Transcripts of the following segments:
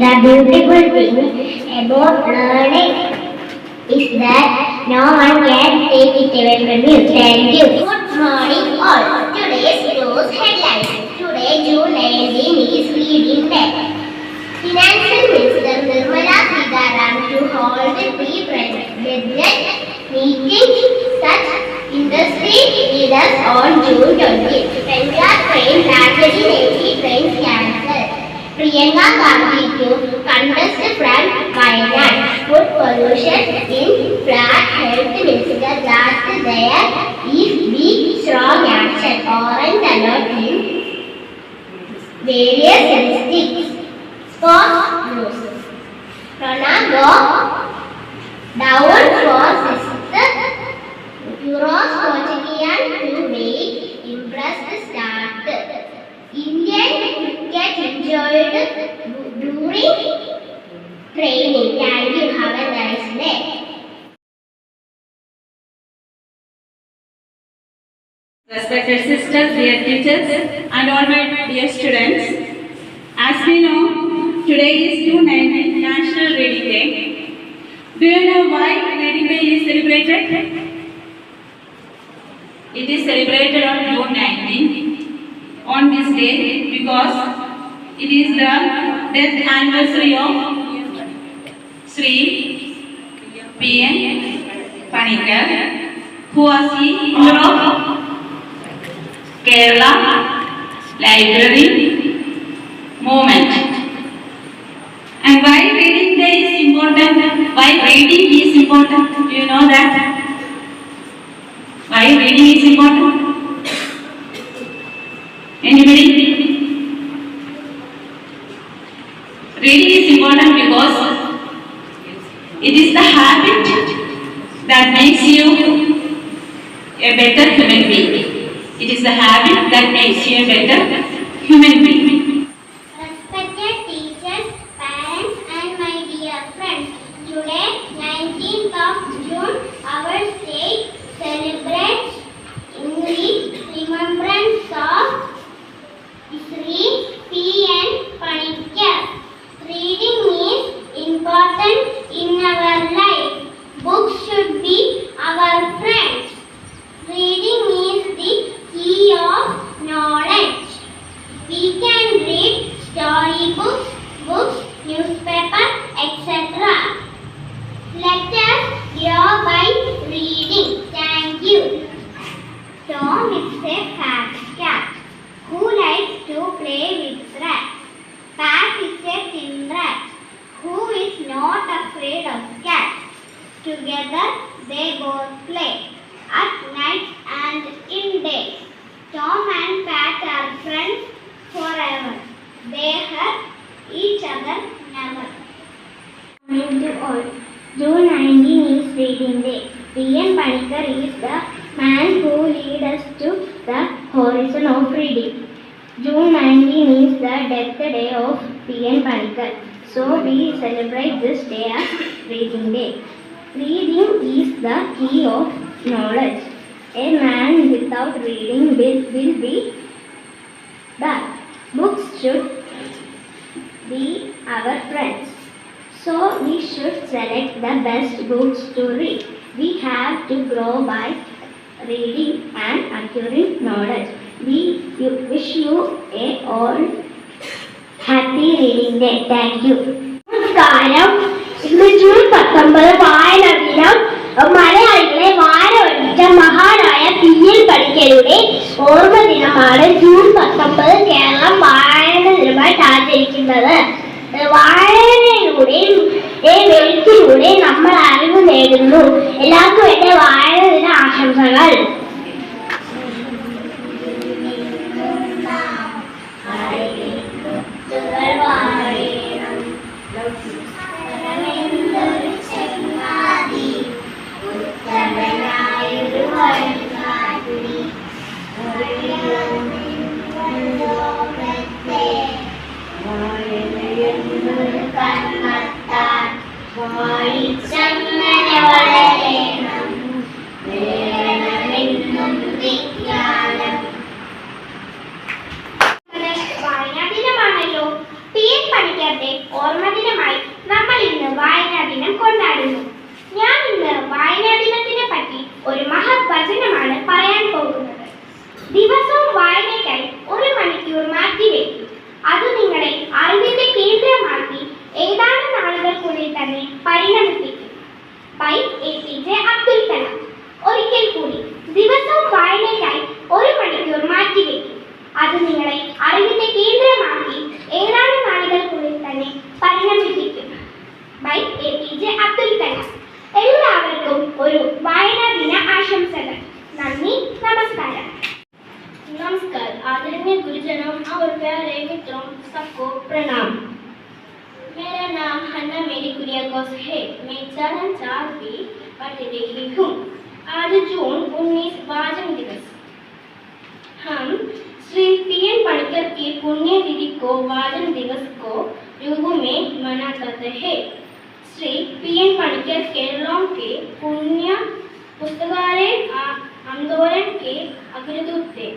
The beautiful thing about learning is that no one can take it away from you. Thank you. Good morning all. Today's news headlines. Today June 19 is Reading Day. Finance Minister Nirmala Sitharaman to hold pre-budget meetings such industry leaders on June 20th. Punjab train tragedy, Navy trains cancelled. Priyanka Gandhi to contest from Wayanad. Food pollution in flat health minister that there is big strong action. Orange alert in various districts. Sports news. Ronaldo down for sixth Euros Portugal to make impressed start. Indian cricket enjoyed during training. Thank you. Have a nice day. Respected sisters, dear teachers, and all my dear students, as we know, today is June 19th, National Reading Day. Do you know why Reading Day is celebrated? It is celebrated on June 19th on this day because it is the death anniversary of Sri P.N. Panikkar, who was the founder of Kerala Library Movement. And why Reading Day is important? Why reading is important? Do you know that? Why reading is important? Anybody? Reading is important because it is the habit that makes you a better human being. It is the habit that makes you a better human being. Respected teachers, parents, and my dear friends, today, 19th of June, our state celebrates in remembrance of Sri P.N. Panikkar. Reading is important in our life. Books should be our friends. Reading is the key of knowledge. We can read storybooks, books, newspaper, etc. Let us grow by reading. Thank you. Tom is a fat cat who likes to play with rats. Pat is a thin rat who is not afraid of cats. Together they both play at night and in day. Tom and Pat are friends forever. They hurt each other never. Morning to all. June 19 is Reading Day. P.N. Panikkar is the man who leads us to the horizon of reading. June 19 is the death day of P.N. Panikkar. So we celebrate this day as Reading Day. Reading is the key of knowledge. A man without reading will be dull. Books should be our friends. So we should select the best books to read. We have to grow by reading and acquiring knowledge. We wish you a all happy Reading Day. Thank you. നമസ്കാരം. ഇന്ന് June 19 വായന ദിനം. മലയാളികളെ വായന പഠിച്ച മഹാനായ P.N. പണിക്കരുടെ ഓർമ്മ ദിനമാണ് ജൂൺ 19 കേരളം വായന ദിനമായിട്ട് ആചരിക്കുന്നത്. വായനയിലൂടെയും എഴുത്തിലൂടെ നമ്മൾ അറിവ് നേടുന്നു. എല്ലാവർക്കും എന്റെ വായന ദിന ആശംസകൾ. വായനാദിനമാണല്ലോ. P.N. പണിക്കരുടെ ഓർമ്മ गुरुजनों और प्यारे मित्रों सबको प्रणाम। मेरा नाम हन्ना मेरी कुरियाकोस है। मैं चरण 4 भी पढ़ रही हूँ। आज जून 19 वाचन दिवस। हम श्री पी.एन. पणिकर की पुण्यतिथि को वाचन दिवस को रूप में मनाते हैं। श्री पी.एन. पणिकर केरलों के पुण्य पुस्तकालय आंदोलन के अग्रदूत थे।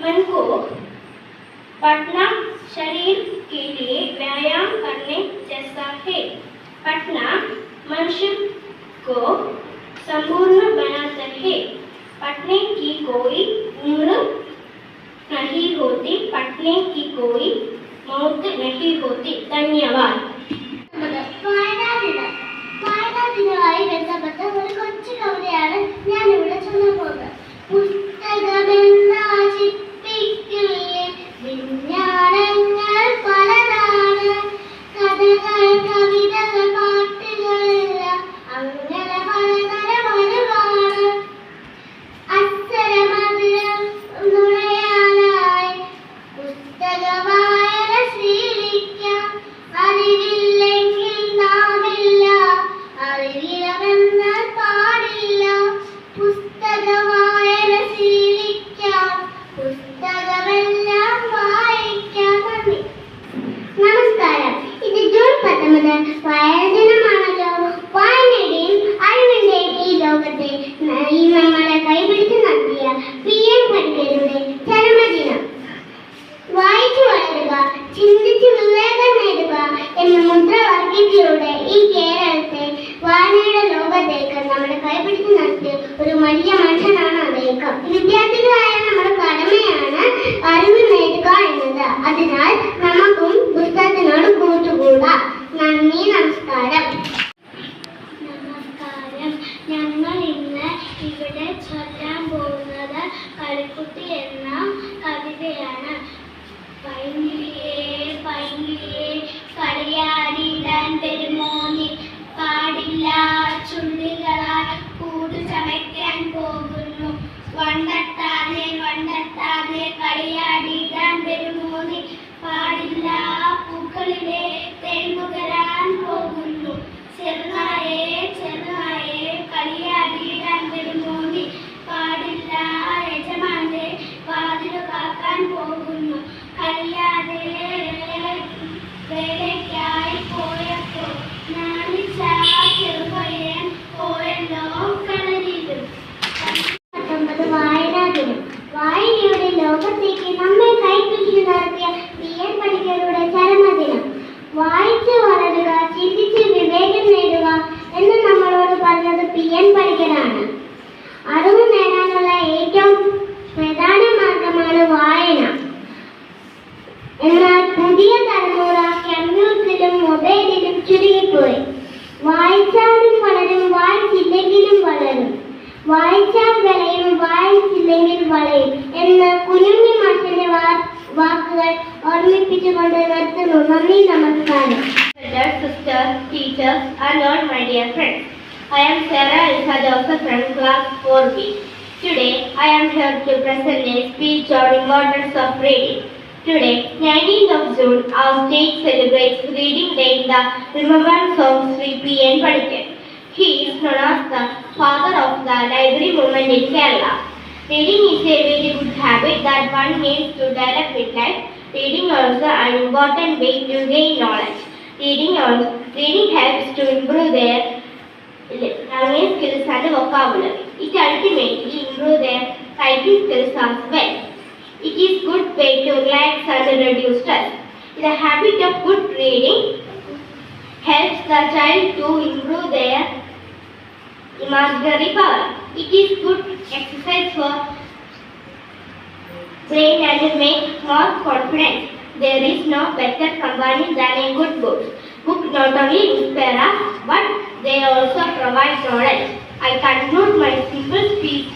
मन को पढ़ना शरीर के लिए व्यायाम करने जैसा है। पढ़ना मनुष्य को संपूर्ण बनाता है। पढ़ने की कोई उम्र नहीं होती, पढ़ने की कोई मौत नहीं होती। धन्यवाद। വായനാദിനമായി ബന്ധപ്പെട്ട ഒരു കൊച്ചു കവിതയാണ് ഞാൻ ഇവിടെ ചൊല്ലാൻ പോകുന്നത്. പുസ്തകമെന്ന ചിപ്പിക്കില്ലേ വിജ്ഞാനങ്ങൾ പലതാണ്, കഥകൾ കവിതകൾ പാട്ടുകളെല്ലാം അങ്ങനെ പലതരം അറിവാണ്. അക്ഷരമധുരം നുണയാനായി പുസ്തകവായന ശീലിക്കാം. അറിവില്ലെങ്കിൽ നാമില്ല, അറിവിലമെന്നാൽ പാടില്ല. പുസ്തകവായന ശീലിക്കാം, പുസ്തകമെല്ലാം വായിക്കാം. നന്ദി. നമസ്കാരം. ഇത് ജൂൺ 19 വായനദിനമാണല്ലോ. വായനയുടെയും അറിവിന്റെയും ഈ ലോകത്തെ നമ്മളെ കൈപിടിച്ച് നടത്തിയ പി.എൻ. പണിക്കരുടെ ജന്മദിനം. വായിച്ചു വളരുക, ചിന്തിച്ച് വിവേകം നേടുക എന്ന മുദ്രാവാക്യത്തിലൂടെ ഈ കേരളത്തെ വായനയുടെ ലോകത്തേക്ക് നമ്മളെ കൈപിടിച്ച് നടത്തിയ ഒരു വലിയ മനുഷ്യനാണ് അദ്ദേഹം. വിദ്യാർത്ഥികളായ നമ്മുടെ കടമയാണ് അറിവ് നേടുക എന്നത്. അതിനാൽ നമുക്കും പുസ്തകത്തിനോട് കൂട്ടുകൂടാം. നന്ദി. നമസ്കാരം. നമസ്കാരം. ഞങ്ങൾ ഇന്ന് ഇവിടെ ചൊല്ലാൻ പോകുന്നത് കളിക്കുട്ടി എന്ന കവിതയാണ്. പൈങ്കിളിയേ പൈങ്കിളിയേ കളിയാടിടാൻ വരുമോ നീ, പാടില്ല ചുള്ളികളാൽ കൂട് ചമയ്ക്കാൻ പോകുന്നു. വണ്ടെത്താതെ വണ്ടെത്താതെ കളിയാടിടാൻ വരുമോ നീ, പാടില്ല പൂക്കളിലെ തേൻമുകരാൻ പോകുന്നു. ചെറുനായേ ചെറുനായേ കളിയാടിടാൻ വരുമോ നീ, പാടില്ല യജമാന്റെ വാതിലു കാക്കാൻ പോകുന്നു. കഴിയാതെ വേലയ്ക്കായി പോയപ്പോ നാണിച്ച ചെറുപയ്യൻ പോയല്ലോ കളരിയിലും. 19 വായനാദിനം. വായനയുടെ ലോകത്തേക്ക് നമ്മെ കൈപിടിച്ച് നടത്തിയ പി.എൻ. പണിക്കരുടെ ജന്മദിനം. വായിച്ചു വളരുക, ചിന്തിച്ച് വിവേകം നേടുക എന്ന് നമ്മളോട് പറഞ്ഞത് പി.എൻ. പണിക്കരാണ്. അറിവ് നേടാനുള്ള ഏറ്റവും പ്രധാന മാർഗമാണ് വായന. എന്നാൽ പുതിയ തലമുറ കമ്പ്യൂട്ടറിലും മൊബൈലിലും ചുരുങ്ങിപ്പോയി. വായിച്ചാലും വളരും, വായിച്ചില്ലെങ്കിലും വളരും. വായിച്ചാൽ വിളയും, വായിച്ചില്ലെങ്കിൽ വളയും എന്ന് കുഞ്ഞുണ്ണി മാഷിന്റെ വാക്കുകൾ ഓർമ്മിപ്പിച്ചുകൊണ്ട് നിർത്തുന്നു. നന്ദി. നമസ്കാരം. Sisters, teachers, and all my dear friends. I am Sarah Elsa Joseph from class 4B. Today, I am here to present a speech on importance of reading. Today, 19th of June, our state celebrates Reading Day in the remembrance of Sri P.N. Panikkar. He is known as the father of the library movement in Kerala. Reading is a very good habit that one needs to develop with life. Reading is also an important way to gain knowledge. Reading helps to improve their learning skills and vocabulary. It ultimately improves their writing skills as well. It is a good way to relax and reduce stress. The habit of good reading helps the child to improve their imaginary power. It is good exercise for brain and makes more confident. There is no better companion than a good book. Book not only inspire us, but they also provide knowledge. I conclude my simple speech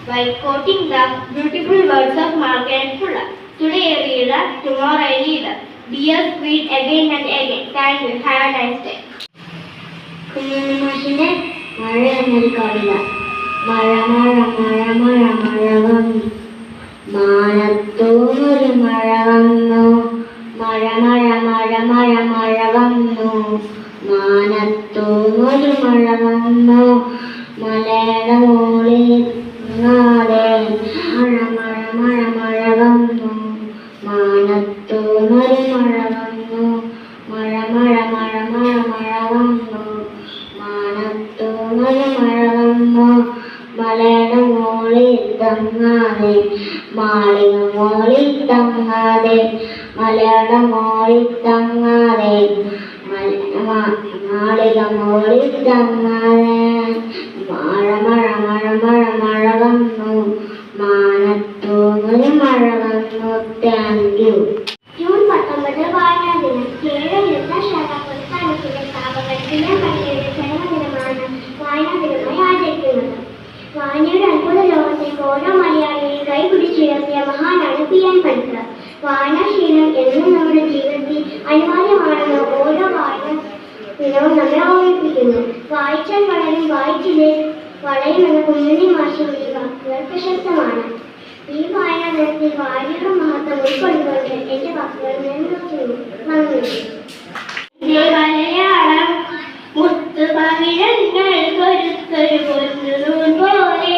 by quoting the beautiful words of Margaret Fuller. Today a reader, tomorrow a leader. Dears, read again and again. Thank you. Have a nice day. Kunjunni മാഷിന്റെ മഴ എന്നൊരു കവിത. മഴ മഴ മഴ മഴ മഴ വന്നു, മാനത്തൂന്നൊരു മഴ വന്നു, മഴ മഴ മഴ മഴ മഴ വന്നു. മാനത്തൂന്നൊരു മഴ വന്നു, മലയുടെ മുകളിൽ നാളെ മഴ മഴ മഴ മഴ വന്നു. മാനത്തൂന്നൊരു മഴ വന്നു, മഴ മഴ മഴ മഴ മഴ വന്നു. മാനത്തൂന്നൊരു മഴ വന്നു, മലയുടെ മുകളിൽ തങ്ങാതെ മാളിക മുകളിൽ തങ്ങാതെ, മലയുടെ മുകളിൽ തങ്ങാതെ മാളിക മുകളിൽ തങ്ങാതെ. മഴ മഴ മഴ മഴ മഴ വന്നു, മാനത്തൂന്നൊരു മഴ വന്നു. Thank you. ജൂൺ 19 വായനാ ദിനം. കേരള ശാഖാപ്രസ്ഥാനത്തിന്റെ സ്ഥാപകൻ പണിയുടെ ജന്മദിനമാണ് വായനാ ദിനമായി ആചരിക്കുന്നത്. വായനയുടെ അത്ഭുത ലോകത്തേക്ക് ഓരോ മലയാളിയെയും കൈപിടിച്ചുയർത്തിയ മഹാനാണ് എൻ പണിക്കർ. വായനാശീലം എന്നും നമ്മുടെ ജീവിതത്തിൽ അനിവാര്യമാണെന്ന് ഓരോ വായന ദിനവും നമ്മെ ഓർമ്മിപ്പിക്കുന്നു. വായിച്ചാൽ വളരും, വായിച്ചില്ലേ വളയുമെന്ന കുഞ്ഞുണ്ണി മാഷിന്റെ ഈ വാക്കുകൾ പ്രശസ്തമാണ്. ഈ വായനാ ദിനത്തിൽ വായനയുടെ മഹത്വം ഉൾക്കൊണ്ടുകൊണ്ട് എന്റെ വാക്കുകൾ നിർത്തുന്നു. നന്ദി. മലയാളം മുത്തുപവിഴങ്ങൾ കൊരുത്തൊരു പൊന്നുനൂൽ പോലെ,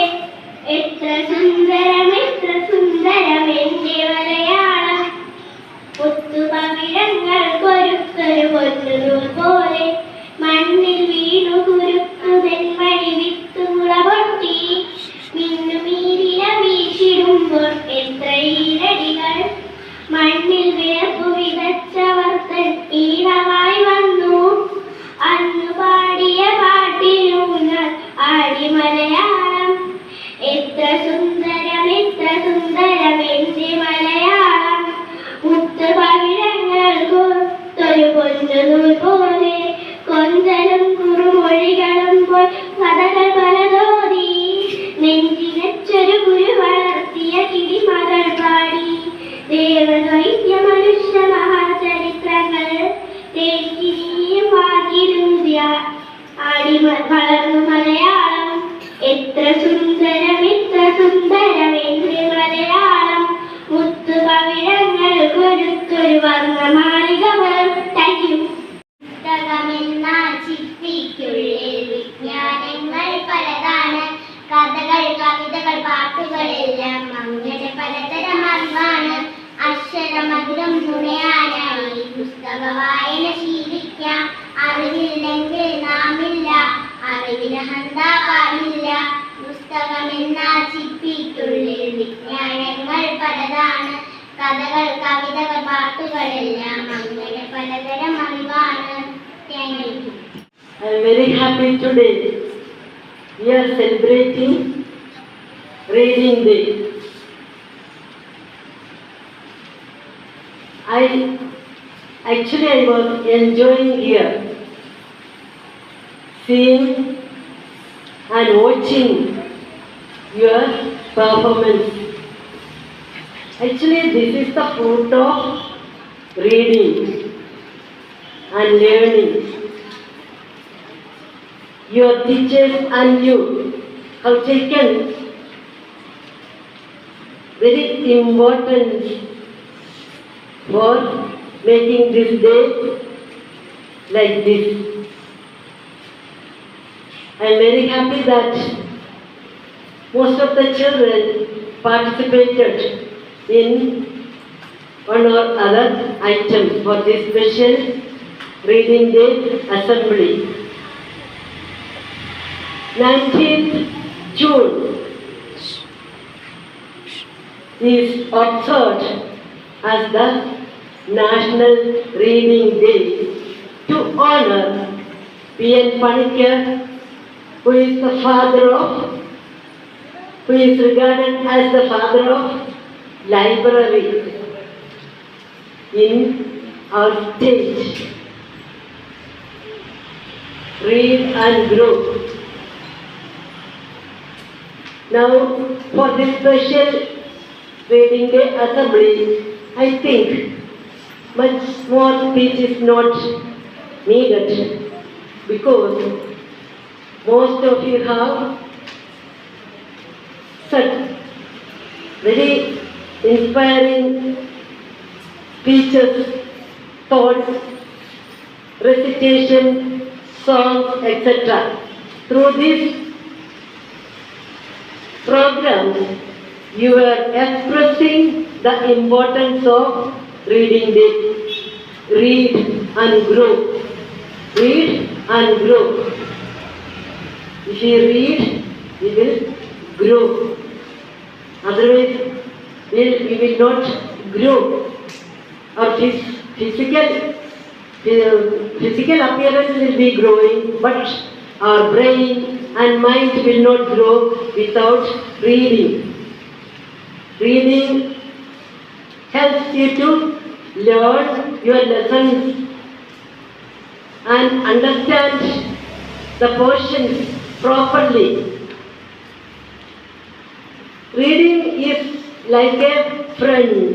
എത്ര സുന്ദരം എത്ര സുന്ദരം എന്റെ മലയാളം. മുത്തുപവിഴങ്ങൾ കൊരുത്തൊരു പൊന്നുനൂൽ പോലെ, മണ്ണിൽ വീണു കുരുത്തു തെന്മണി വിത്തു മുള പൊട്ടി, മിന്നുമീരില വീശിടുമ്പോൾ എത്ര ഈരടികൾ. മണ്ണിൽ വിയർപ്പു വിതച്ചവർ തൻ ഈണമായി വന്നു, അന്നു പാടിയ പാട്ടിലൂന്നൽ ആടി മലയാളം. എത്ര സുന്ദരം എത്ര സുന്ദരം എന്റെ മലയാളം. മുത്തുപവിഴങ്ങൾ കൊരുത്തൊരു പൊന്നുനൂൽ പോലെ, കൊഞ്ചലും കുറുമൊഴികളും പോൽ കഥകൾ പലതോതി, നെഞ്ചിലച്ചൊരു ഗുരു വളർത്തിയ കിളിമകൾ പാടി. ദേവദൈത്യ മനുഷ്യ മഹാചരിത്രങ്ങൾ തേക്കിനിയും വാക്കിലൂതിയ ആടി വളർന്നു മലയാളം. എത്ര സുന്ദരം എത്ര സുന്ദരം എന്റെ മലയാളം. മുത്തുപവിഴങ്ങൾ കൊരുത്തൊരു വർണ്ണമാലിക വളർ. Thank you. പുസ്തകമെന്ന ചിപ്പിക്കുള്ളിൽ വിജ്ഞാനങ്ങൾ പലതാണ്. കഥകൾ കവിതകൾ പാട്ടുകളെല്ലാം അങ്ങനെ പലതരം അറിവാണ്. അക്ഷരമധുരം തുണയാനായി പുസ്തക വായന ശീലിക്കാം. അറിവില്ലെങ്കിൽ നാമില്ല, അറിവിന് ഹന്ത പാടില്ല. പുസ്തകമെന്ന ചിപ്പിക്കുള്ളിൽ വിജ്ഞാനങ്ങൾ പലതാണ്. കഥകൾ കവിതകൾ പാട്ടുകളെല്ലാം അങ്ങനെ പലതരം അറിവാണ്. Thank you. I am very happy today. We are celebrating Reading Day. I was enjoying here, seeing and watching your performance. Actually, this is the fruit of reading and learning. Your teachers and you have taken very important for making this day like this. I am very happy that most of the children participated in one or other item for this special Reading Day assembly. 19th June is observed as the National Reading Day to honor P.N. Panikkar, who is regarded as the father of library in our state. Read and grow. Now, for this special Reading Day assembly, I think much more speech is not needed, because most of you have said very inspiring speeches, thoughts, recitation, songs, etc. Through this program, you are expressing the importance of reading this. Read and grow. Read and grow. If you read, you will grow. Otherwise, we will not grow. Our physical appearance will be growing, but our brain and mind will not grow without reading. Reading helps you to learn your lessons and understand the portions properly. Reading is like a friend.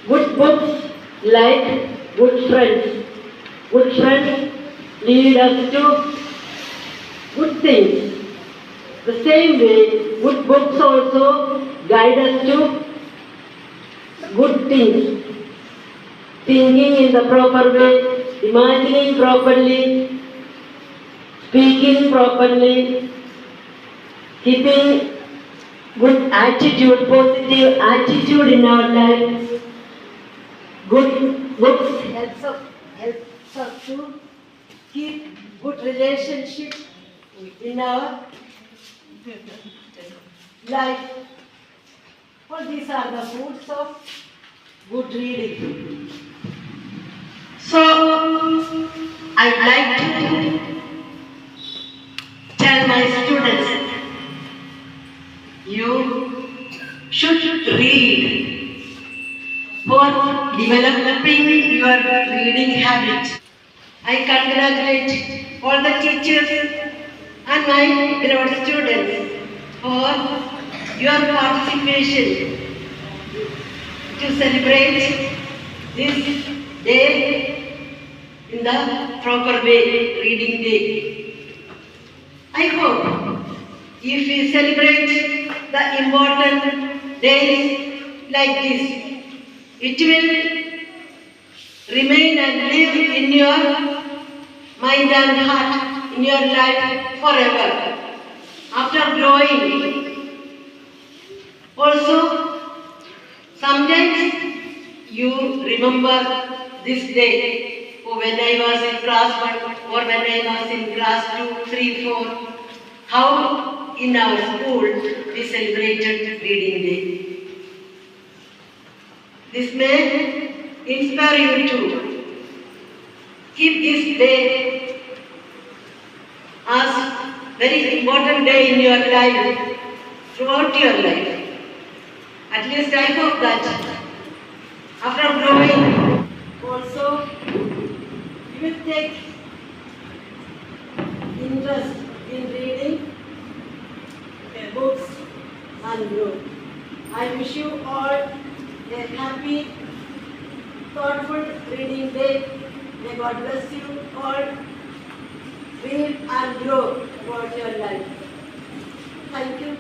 Good books like good friends. Good friends lead us to good things. The same way, good books also guide us to good things. Thinking in the proper way, imagining properly, speaking properly, keeping good attitude, positive attitude in our life. Good books helps us to keep good relationship in our life. All these are the fruits of good reading. So, I'd like to tell my students, you should read for developing your reading habit. I congratulate all the teachers and my beloved students for your participation to celebrate this day in the proper way, reading day. I hope if we celebrate the important days like this, it will remain and live in your mind and heart, in your life forever. After growing, also sometimes you remember this day, when I was in class 1 or when I was in class 2, 3, 4, how in our school we celebrated reading day. This may inspire you to keep this day as very important day in your life, throughout your life. At least I hope that after growing, also you will take interest in reading books and grow. I wish you all a happy, thoughtful reading day. May God bless you all. Read and grow throughout your life. Thank you.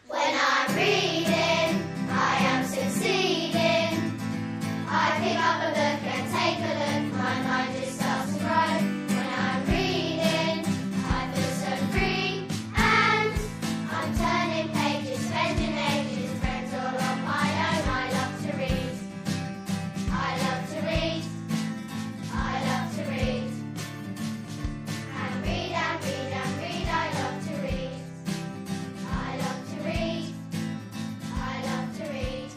When I'm reading, I am succeeding. I pick up a book and take a look. My mind just starts to grow. When I'm reading, I feel so free. And I'm turning pages, spending ages. Friends all on my own. I love to read. I love to read. I love to read. And read and read and read. I love to read. I love to read. I love to read.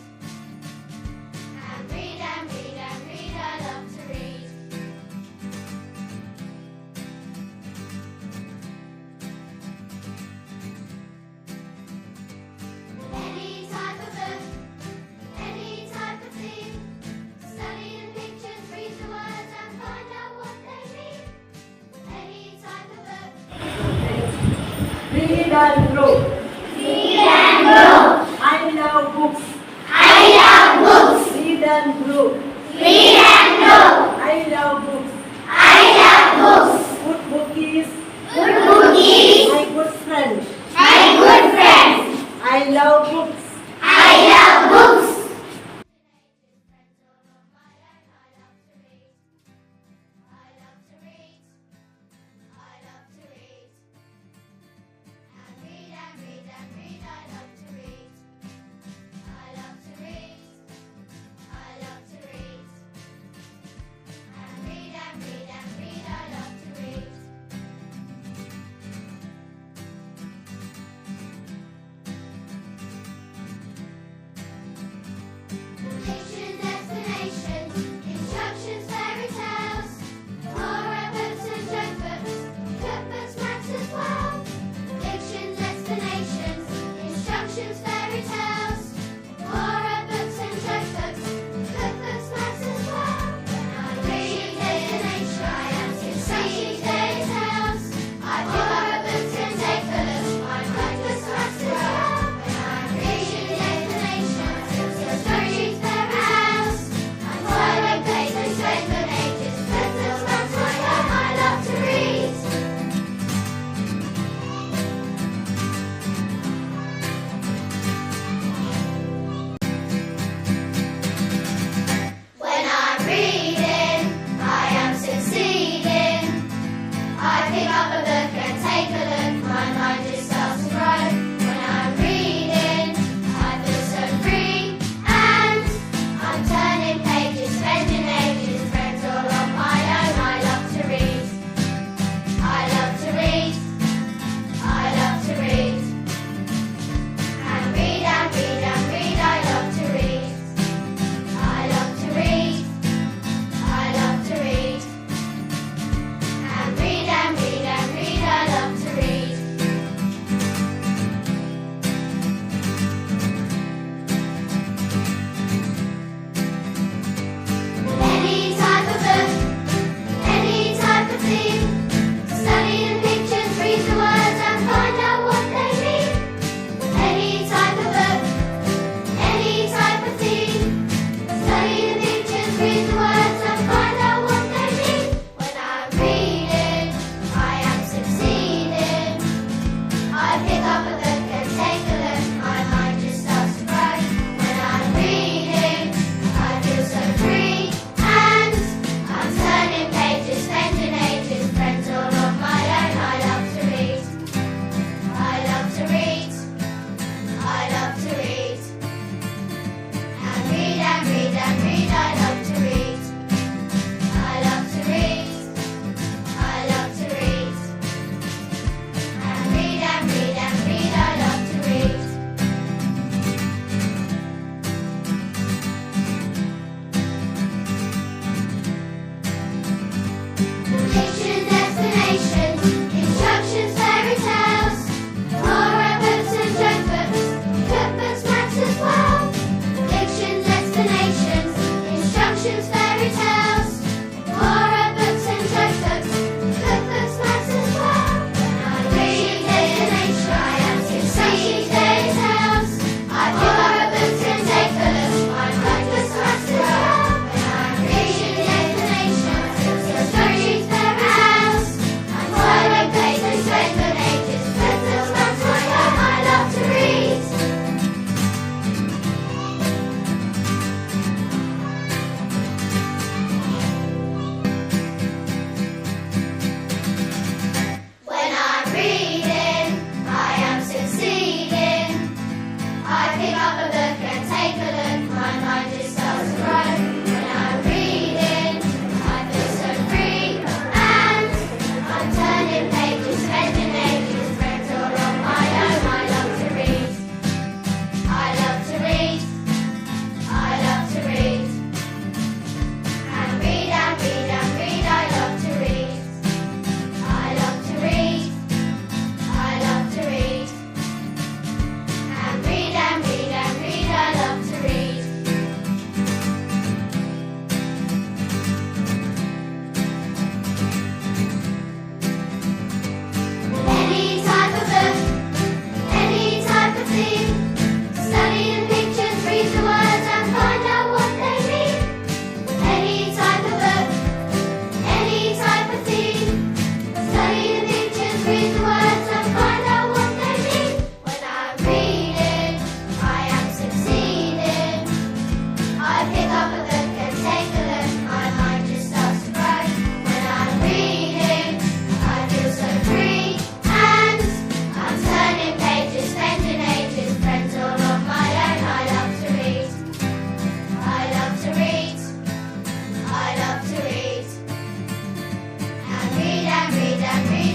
And read and read and read. I love to read. Any type of book, any type of theme. Study the pictures, read the words and find out what they mean. Any type of book. Read and grow. Read and grow. I love books. I love books. Read and grow. Read and grow. I love books. I love books. Good book is Good book is my good friend. my good friend. I love books. I love books.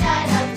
I love